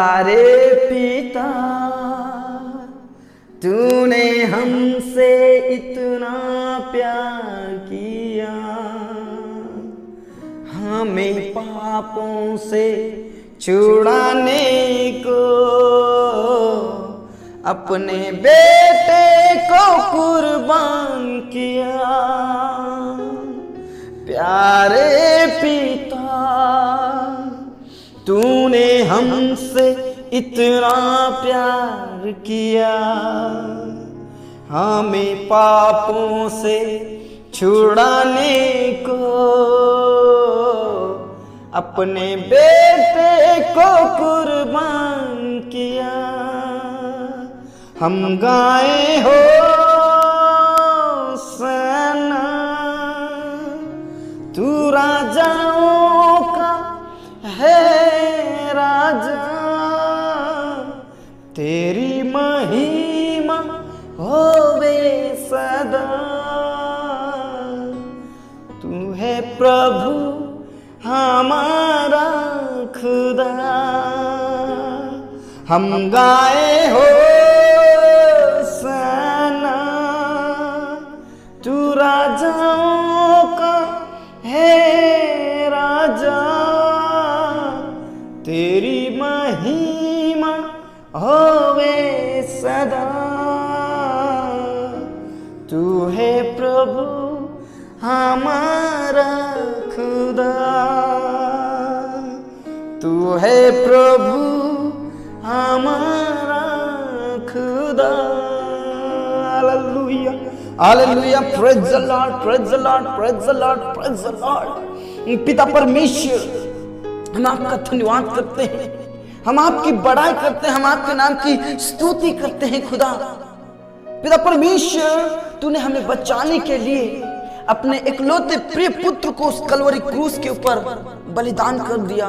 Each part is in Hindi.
प्यारे पिता, तूने हमसे इतना प्यार किया, हमें पापों से छुड़ाने को अपने बेटे को कुर्बान किया। प्यारे पिता, तूने हमसे इतना प्यार किया, हमें पापों से छुड़ाने को अपने बेटे को कुर्बान किया। हम गाए हो सना, तू राजाओं का है राजा, तेरी महिमा होवे सदा। तू है प्रभु हमारा खुदा, हम गाए हो सना, तू राजाओं का है राजा, तेरी महिमा होवे सदा। तू है प्रभु हमारा खुदा, तू है प्रभु हमारा खुदा। Hallelujah, hallelujah, praise the Lord, praise the Lord, praise the Lord, praise the Lord. पिता परमेश्वर, हम आपका धन्यवाद करते हैं, हम आपकी बड़ाई करते हैं, हम आपके नाम की स्तुति करते हैं। खुदा पिता परमेश्वर, तूने हमें बचाने के लिए अपने इकलौते प्रिय पुत्र को उस कलवरी क्रूस के ऊपर बलिदान कर दिया,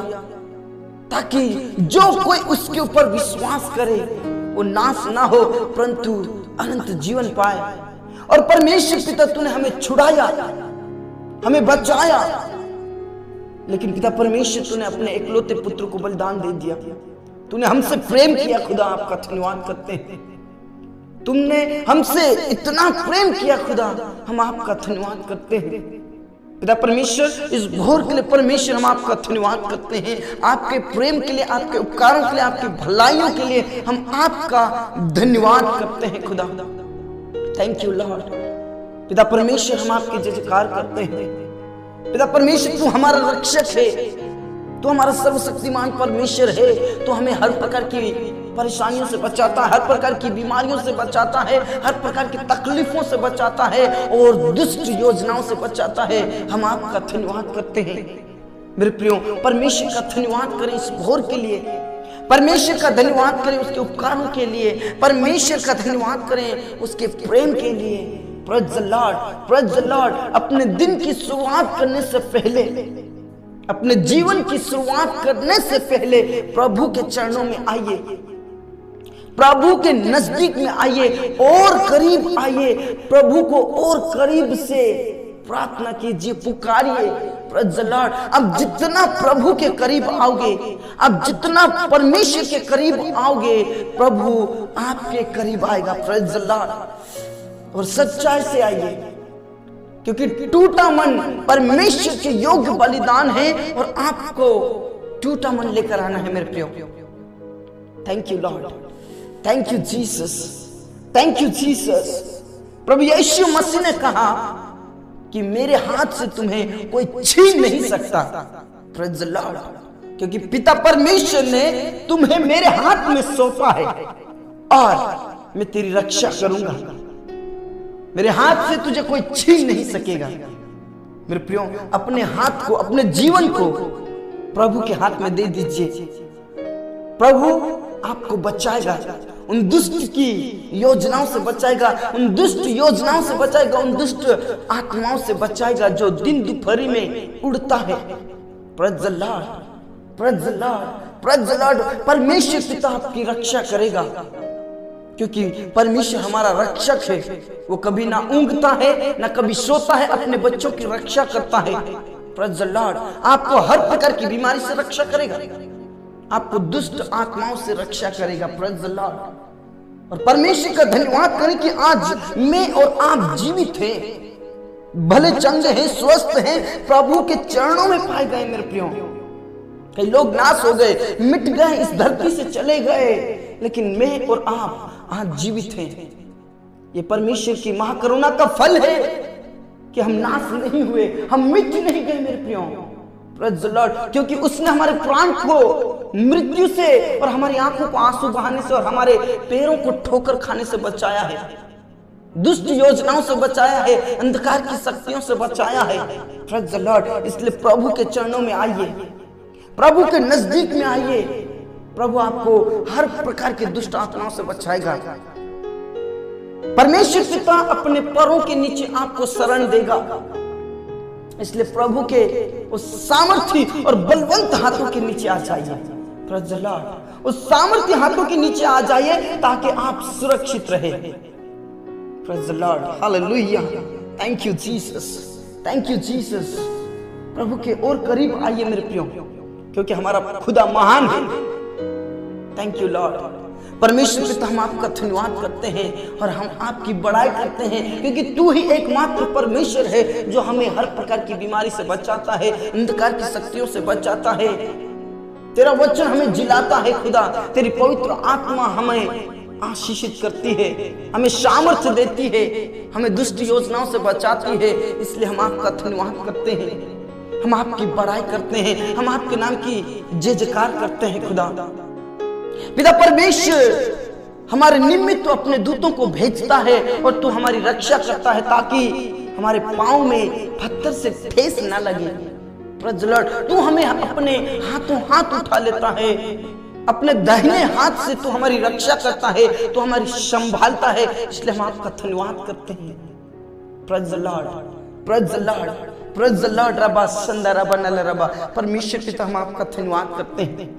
ताकि जो कोई उसके ऊपर विश्वास करे वो नाश ना हो परंतु अनंत जीवन पाए। और परमेश्वर पिता, तूने हमें छुड़ाया, हमें बचाया, लेकिन पिता परमेश्वर तूने अपने इकलौते पुत्र को बलिदान दे दिया। तूने हमसे प्रेम किया। खुदा आपका धन्यवाद करते हैं, तुमने हमसे इतना प्रेम किया। खुदा हम आपका धन्यवाद करते हैं। पिता परमेश्वर, इस भोर के लिए परमेश्वर हम आपका धन्यवाद करते हैं, आपके प्रेम के लिए, आपके उपकारों के लिए, आपकी भलाइयों के लिए हम आपका धन्यवाद करते हैं। खुदा थैंक यू लॉर्ड। पिता परमेश्वर, हम आपके जय जयकार करते हैं। पिता परमेश्वर, तू हमारा रक्षक है, तू हमारा सर्वशक्तिमान परमेश्वर है, तो हमें हर प्रकार की परेशानियों से बचाता है, हर प्रकार की बीमारियों से बचाता है, हर प्रकार की तकलीफों से बचाता है और दुष्ट योजनाओं से बचाता है। हम आपका धन्यवाद करते हैं। मेरे प्रियो, परमेश्वर का धन्यवाद करें इस भोर के लिए, परमेश्वर का धन्यवाद करें उसके उपकारों के लिए, परमेश्वर का धन्यवाद करें उसके प्रेम के लिए। Praise the Lord, praise the Lord. अपने दिन की शुरुआत करने से पहले, अपने जीवन की शुरुआत करने से पहले प्रभु के चरणों में आइए, प्रभु के नजदीक में आइए और करीब आइए, प्रभु को और करीब से प्रार्थना कीजिए, पुकारिए। Praise the Lord. अब जितना प्रभु के करीब आओगे, अब जितना परमेश्वर के करीब आओगे, प्रभु आपके करीब आएगा। Praise the Lord. और सच्चाई से आइए, क्योंकि टूटा मन परमेश्वर के योग्य बलिदान है और आपको टूटा मन लेकर आना है। मेरे प्रियो, thank you lord, thank you Jesus, thank you Jesus. प्रभु यीशु मसीह ने कहा कि मेरे हाथ से तुम्हें कोई छीन नहीं सकता। Praise the Lord. क्योंकि पिता परमेश्वर ने तुम्हें मेरे हाथ में सौंपा है और मैं तेरी रक्षा करूंगा। मेरे हाथ से तुझे कोई छीन नहीं सकेगा। मेरे प्रियो, अपने हाथ को, अपने जीवन को प्रभु के हाथ में दे दीजिए। प्रभु आपको बचाएगा, उन दुष्ट की योजनाओं से बचाएगा, उन दुष्ट योजनाओं से बचाएगा, उन दुष्ट आत्माओं से बचाएगा जो दिन दोपहरी में उड़ता है। Praise the Lord, praise the Lord, praise the Lord. परमेश्वर पिता आपकी रक्षा करेगा, क्योंकि परमेश्वर हमारा रक्षक है। वो कभी ना ऊँघता है ना कभी सोता है, अपने बच्चों की रक्षा करता है। Praise the Lord. आपको हर प्रकार की बीमारी से रक्षा करेगा, आपको दुष्ट आत्माओं से रक्षा करेगा। Praise the Lord. और परमेश्वर का धन्यवाद करें कि आज मैं और आप जीवित हैं, भले चंगे हैं, स्वस्थ हैं, प्रभु के चरणों में पाए गए। मेरे प्रियो, कई लोग नाश हो गए, मिट गए, इस धरती से चले गए, लेकिन मैं और आप आज जीवित हैं। ये परमेश्वर की महाकरुणा का फल है कि हम नाश नहीं हुए, हम मिट नहीं गए। मेरे प्रियो, प्रेज़ द लॉर्ड, क्योंकि उसने हमारे प्राण को मृत्यु से और हमारी आंखों को आंसू बहाने से और हमारे पैरों को ठोकर खाने से बचाया है, दुष्ट योजनाओं से बचाया है, अंधकार की शक्तियों से बचाया है। Praise the Lord. इसलिए प्रभु के चरणों में आइए, प्रभु के नजदीक में आइए। प्रभु आपको हर प्रकार के दुष्ट आत्माओं से बचाएगा। परमेश्वर पिता अपने पैरों के नीचे आपको शरण देगा। इसलिए प्रभु के उस सामर्थ्य और बलवंत हाथों के नीचे आ जाइए। Praise the Lord. उस सामर्थ्य हाथों के नीचे आ जाइए ताकि आप सुरक्षित रहे। Praise the lord. Hallelujah. Thank you Jesus, thank you Jesus. प्रभु के और करीब आइए मेरे प्रियो, क्योंकि हमारा खुदा महान है। Thank you Lord. परमेश्वर पिता, हम आपका धन्यवाद करते हैं और हम आपकी बड़ाई करते हैं, क्योंकि तू ही एकमात्र परमेश्वर है जो हमें हर प्रकार की बीमारी से बचाता है, अंधकार की शक्तियों से बचाता है। तेरा वचन हमें जिलाता है खुदा, तेरी पवित्र आत्मा हमें आशीषित करती है, हमें सामर्थ्य देती है, हमें दुष्ट योजनाओं से बचाती है। इसलिए हम आपका धन्यवाद करते हैं, हम आपकी बड़ाई करते हैं, हम आपके नाम की जय जयकार करते हैं। खुदा पिता परमेश्वर, हमारे निमित्त तो अपने दूतों को भेजता है और तू हमारी रक्षा करता है ताकि हमारे पांव में पत्थर से ठेस ना लगे। Praise the Lord. तू हमें अपने हाथों हाथ उठा लेता है, अपने दाहिने हाथ से तू हमारी रक्षा करता है, तू हमारी संभालता है। इसलिए हम आपका धन्यवाद करते हैं। Praise the Lord, praise the Lord, praise the Lord. रबा संदा रबा नल रबा। परमेश्वर पिता, हम आपका धन्यवाद करते हैं,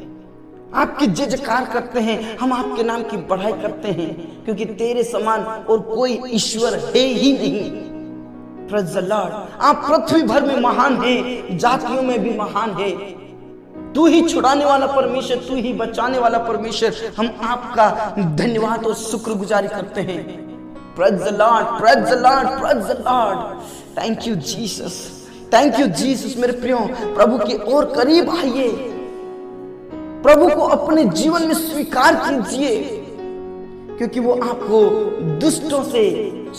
आपकी जय जयकार करते हैं, हम आपके नाम की बढ़ाई करते हैं, क्योंकि तेरे समान और कोई ईश्वर है ही नहीं। Praise the Lord. आप पृथ्वी भर में महान हैं, जातियों में भी महान है। तू ही छुड़ाने वाला परमेश्वर, तू ही बचाने वाला परमेश्वर। हम आपका धन्यवाद और शुक्रगुजारी करते हैं। Praise the Lord, praise the Lord, praise the Lord. Thank you Jesus, thank you Jesus. मेरे प्रियो, प्रभु के और करीब आइए, प्रभु को अपने जीवन में स्वीकार कीजिए, क्योंकि वो आपको दुष्टों से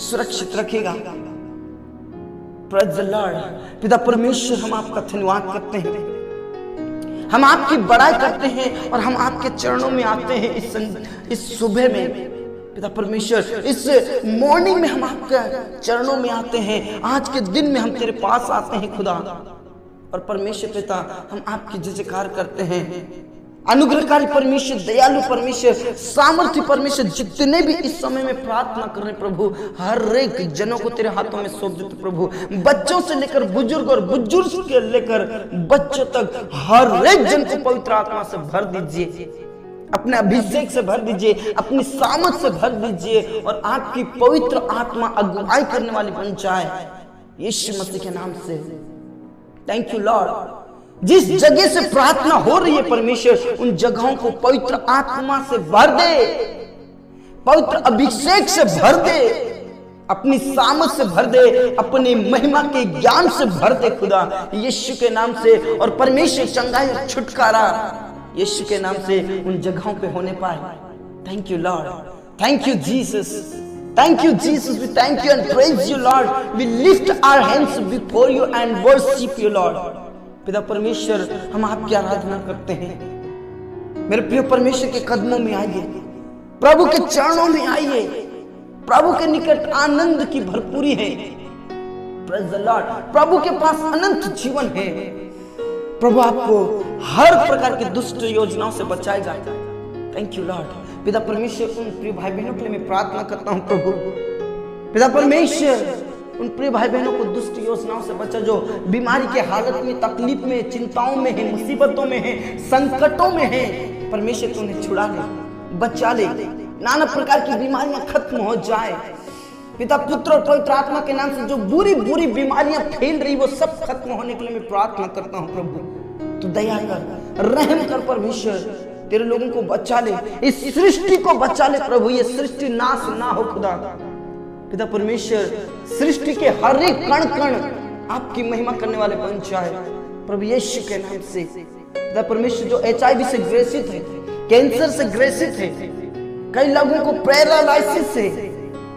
सुरक्षित रखेगा। Praise the Lord. पिता परमेश्वर, हम आपका धन्यवाद करते हैं, हम आपकी बड़ाई करते हैं और हम आपके चरणों में आते हैं इस सुबह में। पिता परमेश्वर, इस मॉर्निंग में हम आपके चरणों में आते हैं, आज के दिन में हम तेरे पास आते हैं खुदा। और परमेश्वर पिता, हम आपकी जय जयकार करते हैं। अनुग्रहकारी परमेश्वर, दयालु परमेश्वर, सामर्थ्य परमेश्वर, जितने भी इस समय में प्रार्थना कर रहे प्रभु, हर एक जनों को तेरे हाथों में सौंप देते प्रभु। बच्चों से लेकर बुजुर्ग और बुजुर्ग से लेकर बच्चों तक हर एक जन को पवित्र आत्मा से भर दीजिए, अपने अभिषेक से भर दीजिए, अपनी सामर्थ से भर दीजिए, और आपकी पवित्र आत्मा अगुवाई करने वाली बन जाए, यीशु मसीह के नाम से। Thank you Lord. जिस जगह से प्रार्थना हो रही है परमेश्वर, उन जगहों को पवित्र आत्मा से भर दे, पवित्र अभिषेक से भर दे, अपनी सामर्थ से भर दे, अपनी महिमा के ज्ञान से भर दे खुदा, यीशु के नाम से। और परमेश्वर चंगाई और छुटकारा यीशु के नाम से उन जगहों पे होने पाए। Thank you lord, thank you Jesus, thank you Jesus, we thank you and praise you Lord, we lift our hands before you and worship you Lord। पिता परमेश्वर, हम आपकी आराधना करते हैं। मेरे प्रिय परमेश्वर के कदमों में आइए, प्रभु के चरणों में आइए, प्रभु के निकट आनंद की भरपूरी है। Praise the Lord. प्रभु के पास अनंत जीवन है। प्रभु आपको हर प्रकार की दुष्ट योजनाओं से बचाएगा। Thank you Lord. पिता परमेश्वर, उन प्रिय भाई बहनों के लिए मैं प्रार्थना करता हूं प्रभु। पिता परमेश्वर, उन प्रिय भाई बहनों को दुष्ट योजनाओं से बचा जो बीमारी के हालत में, तकलीफ में, चिंताओं में है, मुसीबतों में है, संकटों में है। परमेश्वर तू उन्हें छुड़ा ले, बचा ले, नाना प्रकार की बीमारियां खत्म हो जाए। पिता, पुत्र और पवित्र आत्मा के नाम से जो बुरी बुरी बीमारियां फैल रही वो सब खत्म होने के लिए मैं प्रार्थना करता हूं प्रभु। तू दया कर, रहम कर परमेश्वर, तेरे लोगों को बचा ले, इस सृष्टि को बचा ले प्रभु, ये सृष्टि नाश ना हो खुदा। पिता परमेश्वर, सृष्टि के हर एक कण कण आपकी महिमा करने वाले बन जाए प्रभु यीशु के नाम से। पिता परमेश्वर, जो HIV से ग्रसित है, कैंसर से ग्रसित है, कई लोगों को पैरालाइसिस से,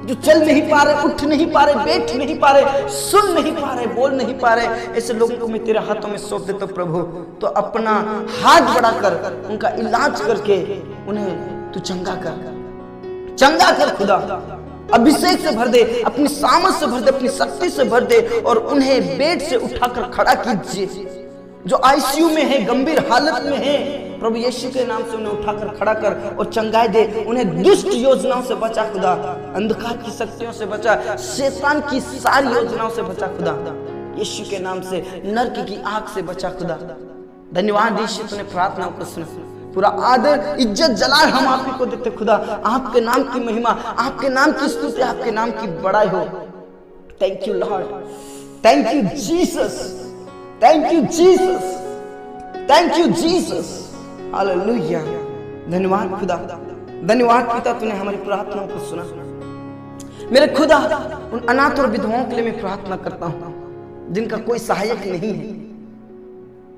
जो चल नहीं पा रहे, उठ नहीं पा रहे, बैठ नहीं पा रहे, सुन नहीं पा रहे, बोल नहीं पा रहे, ऐसे लोगों को मैं तेरे हाथों में सौंप देता हूं प्रभु। तो अपना हाथ बढ़ाकर उनका इलाज करके उन्हें तू चंगा कर खुदा। अभिषेक से भर दे, अपनी सामर्थ से भर दे, अपनी शक्ति से भर दे, और उन्हें बेड से उठाकर खड़ा कीजिए। जो ICU में है, गंभीर हालत में है, प्रभु यीशु के नाम से उन्हें उठाकर खड़ा कर और चंगाई दे। उन्हें दुष्ट योजनाओं से बचा खुदा, अंधकार की शक्तियों से बचा, शैतान की सारी योजनाओं से बचा खुदा, यीशु के नाम से नरक की आग से बचा खुदा। धन्यवाद यीशु, तूने प्रार्थना को सुना। पूरा आदर, इज्जत, जलाल हम आप ही को देते खुदा। आपके नाम की महिमा, आपके नाम की स्तुति, आपके नाम की बड़ाई हो। Thank you lord, thank you Jesus, thank you Jesus, thank you Jesus, hallelujah. धन्यवाद खुदा, धन्यवाद पिता, तूने हमारी प्रार्थनाओं को सुना। मेरे खुदा, उन अनाथ और विधवाओं के लिए मैं प्रार्थना करता हूं जिनका कोई सहायक नहीं है,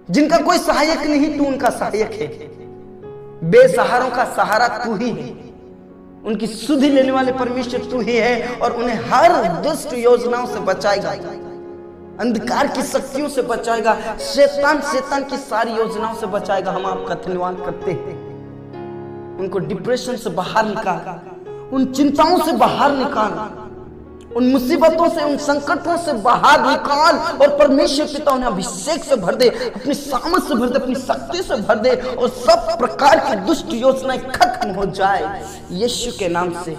जिनका कोई सहायक नहीं, तू उनका सहायक है। बेसहारों का सहारा तू ही है, उनकी सुधि लेने वाले परमेश्वर तू ही है, और उन्हें हर दुष्ट योजनाओं से बचाएगा, अंधकार की शक्तियों से बचाएगा, शैतान की सारी योजनाओं से बचाएगा। हम आपका धन्यवाद करते हैं। उनको डिप्रेशन से बाहर निकाल, उन चिंताओं से बाहर निकाल, उन मुसीबतों से, उन संकटों से बाहर निकाल, और परमेश्वर पिता उन्हें अभिषेक से भर दे, अपनी सामर्थ से भर दे, अपनी शक्ति से भर दे, और सब प्रकार की दुष्ट योजनाएं खत्म हो जाए यीशु के नाम से।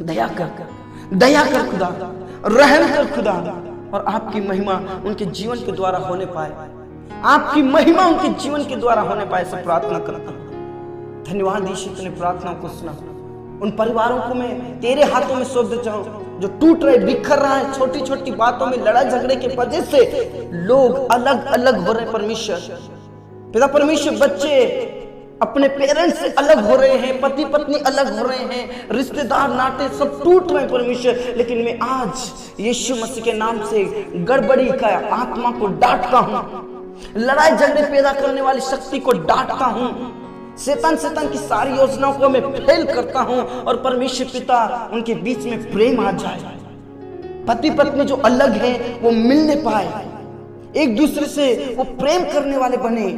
दया कर खुदा, रहम कर खुदा, और आपकी महिमा उनके जीवन के द्वारा होने पाए, आपकी महिमा उनके जीवन के द्वारा होने पाए, ऐसे प्रार्थना करता हूं। धन्यवाद यीशु, तूने प्रार्थनाओं को सुना। उन परिवारों को मैं तेरे हाथों में सौंप देता हूं जो टूट रहे, बिखर रहा है, छोटी छोटी बातों में लड़ाई झगड़े की वजह से लोग अलग अलग हो रहे। परमेश्वर पिता परमेश्वर, बच्चे अपने पेरेंट्स से अलग हो रहे हैं, पति पत्नी अलग हो रहे हैं, रिश्तेदार नाते सब टूट रहे हैं परमेश्वर। लेकिन मैं आज यीशु मसीह के नाम से गड़बड़ी का आत्मा को डांटता हूं, लड़ाई झगड़े पैदा करने वाली शक्ति को डांटता हूं, शैतान की सारी योजनाओं को मैं फेल करता हूं, और परमेश्वर पिता उनके बीच में प्रेम आ जाए। पति पत्नी जो अलग हैं वो मिलने पाए, एक दूसरे से वो प्रेम करने वाले बने,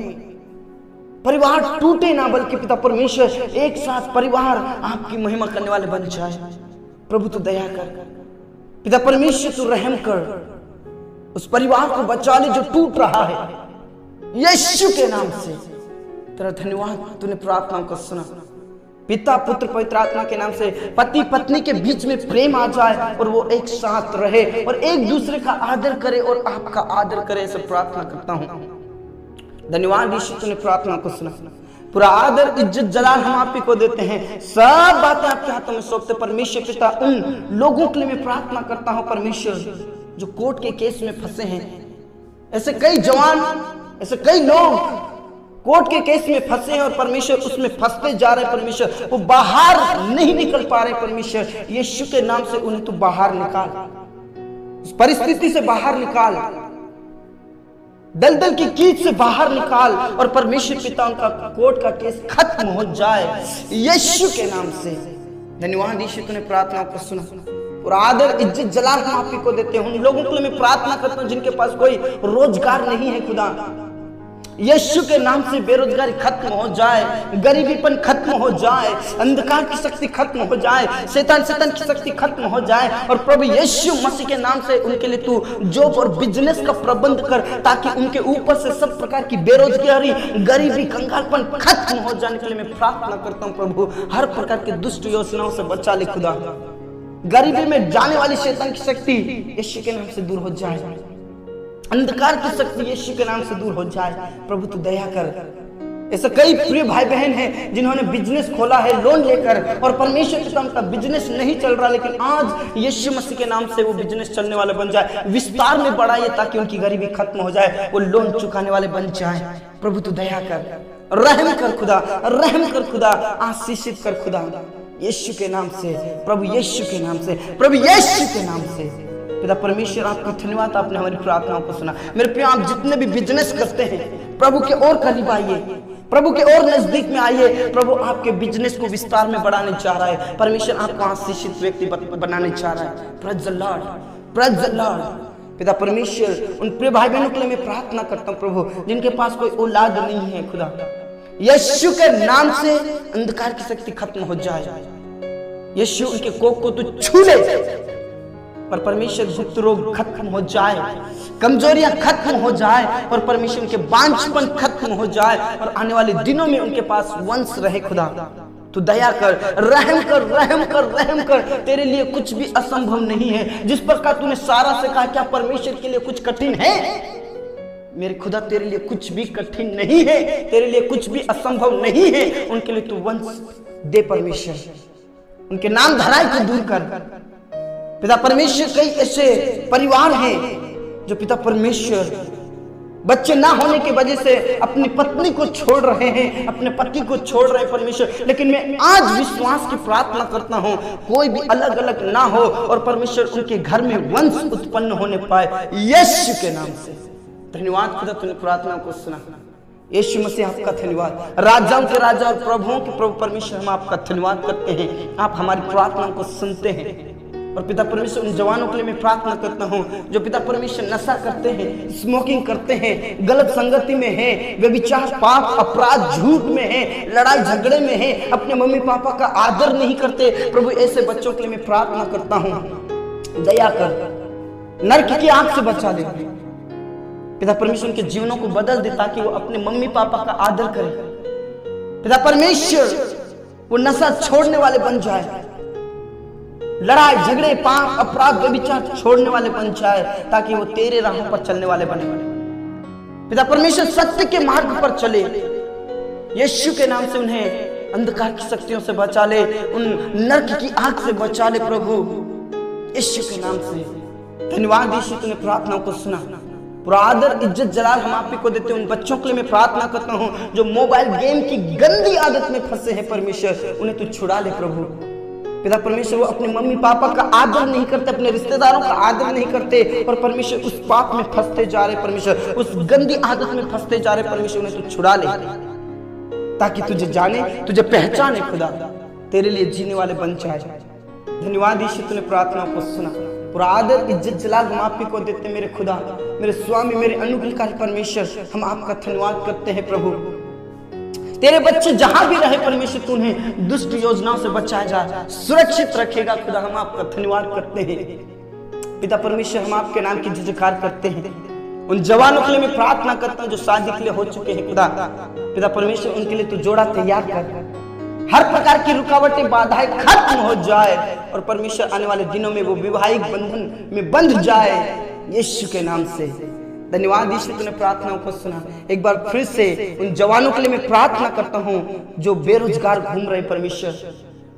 परिवार टूटे ना, बल्कि पिता परमेश्वर एक साथ परिवार आपकी महिमा करने वाले बन जाए। प्रभु तू दया कर, पिता परमेश्वर तू रहम कर, उस परिवार को बचा ले जो टूट रहा है यीशु के नाम से। तेरा धन्यवाद, तूने प्रार्थनाओं को सुना। पिता पुत्र पवित्र आत्मा के नाम से पति पत्नी के बीच में प्रेम आ जाए, और वो एक साथ रहे और एक दूसरे का आदर करे और आपका आदर करे, ऐसे प्रार्थना करता हूं। धन्यवाद यीशु, तूने प्रार्थना को सुना। पूरा आदर, इज्जत, जलाल हम आप ही को देते हैं। सब बातें आपके हाथों में सौंपते परमेश्वर पिता। उन लोगों के लिए मैं प्रार्थना करता हूं परमेश्वर जो कोर्ट के केस में फंसे हैं। ऐसे कई जवान, ऐसे कई लोग कोर्ट के केस में फंसे हैं और परमेश्वर उसमें फंसते जा रहे हैं परमेश्वर, वो बाहर नहीं निकल पा रहे परमेश्वर। यीशु के नाम से उन्हें तू बाहर निकाल, उस परिस्थिति से बाहर निकाल, दलदल की कीच से बाहर निकाल, और परमेश्वर पिता उनका कोर्ट का केस खत्म हो जाए यीशु के नाम से। धन्यवाद यीशु, तूने प्रार्थनाओं को सुना। और आदर, इज्जत, जलाल हम आप ही को देते हैं। उन लोगों के लिए मैं प्रार्थना करता हूं जिनके पास कोई रोजगार नहीं है खुदा, यीशु के नाम से बेरोजगारी खत्म हो जाए, गरीबीपन खत्म हो जाए, अंधकार की शक्ति खत्म हो जाए, शैतान की शक्ति खत्म हो जाए, और प्रभु यीशु मसीह के नाम से उनके लिए तू जॉब और बिजनेस का प्रबंध कर, ताकि उनके ऊपर से सब प्रकार की बेरोजगारी, गरीबी, कंगालपन खत्म हो जाने के लिए मैं प्रार्थना करता हूँ। प्रभु हर प्रकार की दुष्ट योजनाओं से बचा ले खुदा, गरीबी में जाने वाली शैतान की शक्ति यीशु के नाम से दूर हो जाए, अंधकार की शक्ति यीशु के नाम से दूर हो जाए। प्रभु तू दया कर। ऐसे कई प्रिय भाई बहन हैं जिन्होंने बिजनेस खोला है लोन लेकर, और परमेश्वर के नाम का बिजनेस नहीं चल रहा, लेकिन आज यीशु मसीह के नाम से वो बिजनेस चलने वाला बन जाए, विस्तार में बढ़ाइए ताकि उनकी गरीबी खत्म हो जाए, वो लोन चुकाने वाले बन जाए। प्रभु तू दया कर, रहम कर खुदा, रहम कर खुदा, आशीषित कर खुदा, यीशु के नाम से प्रभु, यीशु के नाम से प्रभु, यीशु के नाम से। पिता परमेश्वर आपका धन्यवाद, आपने हमारी प्रार्थनाओं को सुना। मेरे प्रिय, आप जितने भी बिजनेस करते हैं प्रभु के और करीब आइए, प्रभु के और नजदीक में आइए। प्रभु आपके बिजनेस को विस्तार में बढ़ाने चाह रहा है परमेश्वर, आपको आशीषित व्यक्ति बनाने चाह रहा है। Praise the Lord, praise the Lord. पिता परमेश्वर उन प्रिय भाई बहनों के लिए मैं प्रार्थना करता हूँ प्रभु, जिनके पास कोई औलाद नहीं है खुदा, यीशु के नाम से अंधकार की शक्ति खत्म हो जाए। यीशु उनके कोख को तू छू ले, पर परमेश्वर गुप्त रोग खत्म हो जाए, कमजोरियां खत्म हो जाए, और परमेश्वर उनके बांझपन खत्म हो जाए, और आने वाले दिनों में उनके पास वंश रहे। खुदा तू दया कर, रहम कर, रहम कर, रहम कर। तेरे लिए कुछ भी असंभव नहीं है। जिस प्रकार तूने सारा से कहा क्या परमेश्वर के लिए कुछ कठिन है? मेरे खुदा तेरे लिए कुछ भी कठिन नहीं है, तेरे लिए कुछ भी असंभव नहीं है। उनके लिए तू वंश दे परमेश्वर, उनके नाम धराई को दूर कर। पिता परमेश्वर, कई ऐसे परिवार हैं जो पिता परमेश्वर बच्चे ना होने की वजह से अपनी पत्नी को छोड़ रहे हैं, अपने पति को छोड़ रहे हैं परमेश्वर। लेकिन मैं आज विश्वास की प्रार्थना करता हूं, कोई भी अलग अलग ना हो, और परमेश्वर उनके घर में वंश उत्पन्न होने पाए यीशु के नाम से। धन्यवाद खुदा, तूने प्रार्थना को सुना। यीशु मसीह आपका धन्यवाद, राजाओं के राजा और प्रभुओं के प्रभु परमेश्वर, हम आपका धन्यवाद करते हैं। आप हमारी प्रार्थना को सुनते हैं। और पिता परमेश्वर उन जवानों के लिए मैं प्रार्थना करता हूं जो पिता परमेश्वर नशा करते हैं, स्मोकिंग करते हैं, गलत संगति में हैं, व्यभिचार, पाप, अपराध, झूठ में हैं, लड़ाई झगड़े में हैं, अपने मम्मी पापा का आदर नहीं करते। प्रभु ऐसे बच्चों के लिए मैं प्रार्थना करता हूं, दया कर, नरक की आग से बचा दे। पिता परमेश्वर उनके जीवनों को बदल दे ताकि वो अपने मम्मी पापा का आदर करें। पिता परमेश्वर वो नशा छोड़ने वाले बन जाए, लड़ाई झगड़े, पाप, अपराध, व्यभिचार छोड़ने वाले बन जाए, ताकि वो तेरे राहों पर चलने वाले बने। पिता परमेश्वर सत्य के मार्ग पर चले। यीशु के नाम से उन्हें अंधकार की शक्तियों से बचा ले, उन नरक की आग से बचा ले प्रभु, यीशु के नाम से। धन्यवाद यीशु, तूने प्रार्थनाओं को सुना। पूरा आदर, इज्जत, जलाल हम आप ही को देते हैं। उन बच्चों के लिए मैं प्रार्थना करता हूं जो मोबाइल गेम की गंदी आदत में फंसे हैं परमेश्वर, उन्हें तू छुड़ा ले प्रभु। पिता परमेश्वर वो अपने मम्मी पापा का आदर नहीं करते, अपने रिश्तेदारों का आदर नहीं करते, और परमेश्वर उस पाप में फंसते जा रहे परमेश्वर, उस गंदी आदत में फंसते जा रहे परमेश्वर, उन्हें तू छुड़ा ले ताकि तुझे जाने, तुझे पहचाने खुदा, तेरे लिए जीने वाले बन जाए। धन्यवाद यीशु, तूने प्रार्थनाओं को सुना। पूरा आदर, इज्जत, जलाल हम आप ही को देते मेरे खुदा, मेरे स्वामी, मेरे अनुग्रहकारी परमेश्वर, हम आपका धन्यवाद करते हैं प्रभु। तेरे बच्चे जहां भी रहे परमेश्वर, तू उन्हें दुष्ट योजनाओं से बचाया जा, सुरक्षित रखेगा खुदा, हम आपका धन्यवाद करते हैं। पिता परमेश्वर, हम आपके नाम की जयकार करते हैं। उन जवानों के लिए मैं प्रार्थना करता हूं जो शादी के लिए हो चुके हैं खुदा, पिता परमेश्वर उनके लिए तू जोड़ा तैयार कर, हर प्रकार की रुकावटें, बाधाएं खत्म हो जाए, और परमेश्वर आने वाले दिनों में वो वैवाहिक बंधन में बंध जाए यीशु के नाम से। धन्यवाद यीशु, तूने प्रार्थनाओं को सुना। एक बार फिर से उन जवानों के लिए मैं प्रार्थना करता हूं जो बेरोजगार घूम रहे परमेश्वर,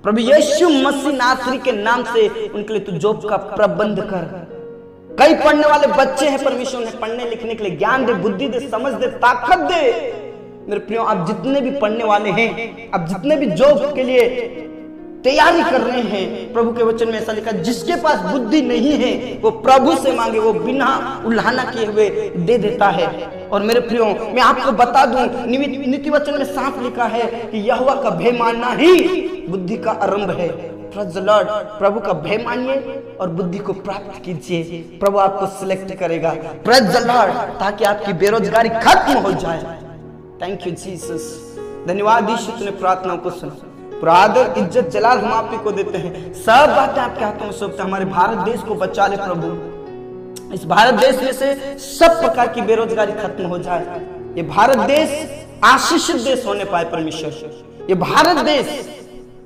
प्रभु यीशु मसीह नासरी के नाम से उनके लिए तू जॉब का प्रबंध कर। कई पढ़ने वाले बच्चे हैं परमेश्वर, उन्हें पढ़ने लिखने के लिए ज्ञान दे, बुद्धि दे, समझ दे, ताकत दे। मेरे प्रियो, आप जितने भी पढ़ने वाले हैं, आप जितने भी जॉब के लिए तैयारी कर रहे हैं, प्रभु के वचन में ऐसा लिखा, जिसके पास बुद्धि नहीं है वो प्रभु से मांगे, वो बिना उल्हाना किए हुए दे देता है। और मेरे प्रियो, मैं आपको बता दूं, नीति वचन में साफ लिखा है कि यहोवा का भय मानना ही बुद्धि का आरंभ है। Praise the Lord. प्रभु का भय मानिए और बुद्धि को प्राप्त कीजिए, प्रभु आपको सिलेक्ट करेगा। प्रेज़ द लॉर्ड, ताकि आपकी बेरोजगारी खत्म हो जाए। Thank you Jesus. धन्यवाद यीशु, तूने प्रार्थनाओं को सुना। आदर, इज्जत, जलाल हम आप ही को देते हैं। सब बातें आपके हाथों में सौंपते हैं। हमारे भारत देश को बचा ले प्रभु, इस भारत देश में से सब प्रकार की बेरोजगारी खत्म हो जाए। ये भारत देश आशीषित देश होने पाए परमेश्वर। ये भारत देश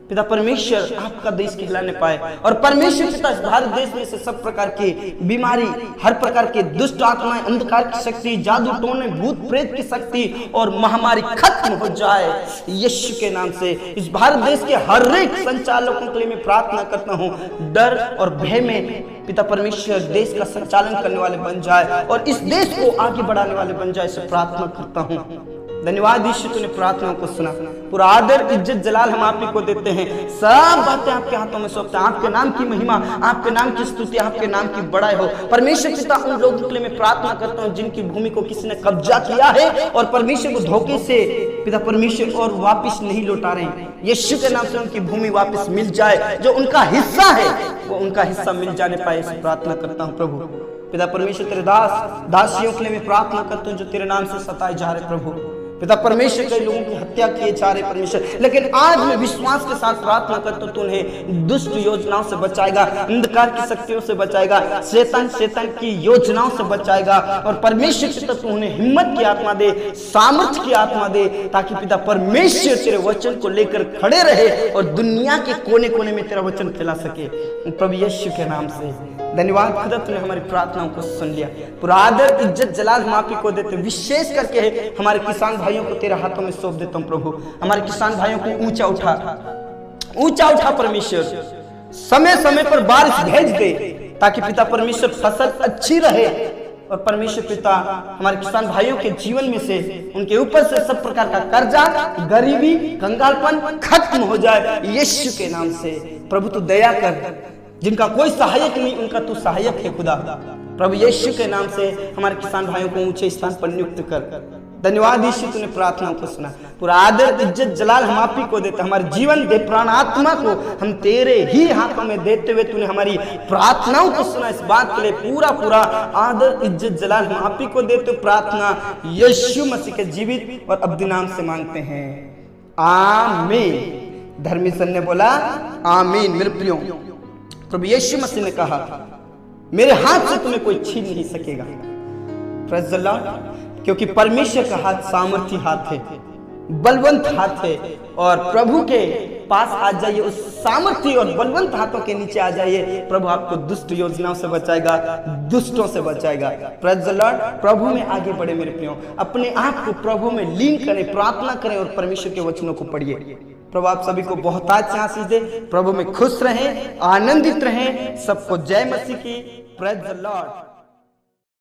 पिता परमेश्वर आपका देश कहलाने पाए, और परमेश्वर पिता इस भारत देश में से सब प्रकार की बीमारी, हर प्रकार के दुष्ट आत्माएं, अंधकार की शक्ति, जादू टोने, भूत प्रेत की शक्ति और महामारी खत्म हो जाए यीशु के नाम से। इस भारत देश के हर एक संचालकों के लिए मैं प्रार्थना करता हूँ, डर और भय में पिता परमेश्वर देश का संचालन करने वाले बन जाए और इस देश को आगे बढ़ाने वाले बन जाए, इसे प्रार्थना करता हूँ। धन्यवाद यीशु, तूने प्रार्थनाओं को सुना। पूरा आदर इज्जत जलाल हम आप ही को देते हैं। सब बातें आपके हाथों में सौंपते हैं। आपके नाम की महिमा, आपके नाम की स्तुति, आपके नाम की बड़ाई हो। परमेश्वर पिता, उन लोगों के लिए मैं प्रार्थना करता हूँ जिनकी भूमि को किसी ने कब्जा किया है और परमेश्वर को धोखे से पिता परमेश्वर और वापिस नहीं लौटा रहे हैं। यीशु के नाम से उनकी भूमि वापस मिल जाए, जो उनका हिस्सा है वो उनका हिस्सा मिल जाने पाए, ऐसी प्रार्थना करता हूँ प्रभु। पिता परमेश्वर, तेरे दासियों के लिए मैं प्रार्थना करता हूँ जो तेरे नाम से सताए जा रहे प्रभु। पिता परमेश्वर, कई लोगों की हत्या किए जा रहे परमेश्वर, लेकिन आज मैं विश्वास के साथ प्रार्थना करता हूँ तू उन्हें दुष्ट योजनाओं से बचाएगा, अंधकार की शक्तियों से बचाएगा, शैतान की योजनाओं से बचाएगा। और परमेश्वर पिता तू उन्हें हिम्मत की आत्मा दे, सामर्थ्य की आत्मा दे, ताकि पिता परमेश्वर तेरे वचन को लेकर खड़े रहे और दुनिया के कोने कोने में तेरा वचन फैला सके। प्रभु यीशु के नाम से धन्यवाद खुदा, तूने हमारी प्रार्थनाओं को सुन लिया। पूरा आदर इज्जत जलाल हम आप ही को देते, विशेष करके हमारे किसान भाइयों को तेरे हाथों में सौंप देता हूं प्रभु। हमारे किसान भाइयों को ऊंचा उठा परमेश्वर, समय समय पर बारिश भेज दे ताकि पिता परमेश्वर फसल अच्छी रहे। और परमेश्वर पिता, हमारे किसान भाइयों के जीवन में से, उनके ऊपर से सब प्रकार का कर्जा, गरीबी, कंगालपन खत्म हो जाए यीशु के नाम से। प्रभु तू दया कर, जिनका कोई सहायक नहीं उनका तू सहायक है खुदा। प्रभु यीशु के नाम से हमारे किसान भाइयों को ऊंचे स्थान पर नियुक्त कर। धन्यवाद यीशु, तूने प्रार्थनाओं को सुना। पूरा आदर इज्जत जलाल हम आप ही को देते, हमारे जीवन दे, प्राण आत्मा को हम तेरे ही हाथों में देते हुए तूने हमारी प्रार्थनाओं को सुना। इस बात के लिए पूरा आदर इज्जत जलाल हम आप ही को देते। प्रार्थना यीशु मसीह के जीवित और अब्दी नाम से मांगते हैं, आमीन। धर्मी सन ने बोला आमीन। मेरे प्रियो, प्रभु यीशु मसीह ने कहा मेरे हाथ से तुम्हें कोई छीन नहीं सकेगा। Praise the Lord. क्योंकि परमेश्वर का हाथ सामर्थी हाथ है, बलवंत हाथ है। और प्रभु के पास आ जाइए, उस सामर्थी और बलवंत हाथों के नीचे आ जाइए। प्रभु आपको दुष्ट योजनाओं से बचाएगा, दुष्टों से बचाएगा। Praise the Lord. प्रभु में आगे बढ़े मेरे प्रियो, अपने आप को प्रभु में लीन करें, प्रार्थना करें और परमेश्वर के वचनों को पढ़िए। प्रभु आप सभी को बहुत अच्छी आशीष दे। प्रभु में खुश रहें, आनंदित रहें। सबको जय मसीह की। Praise the Lord.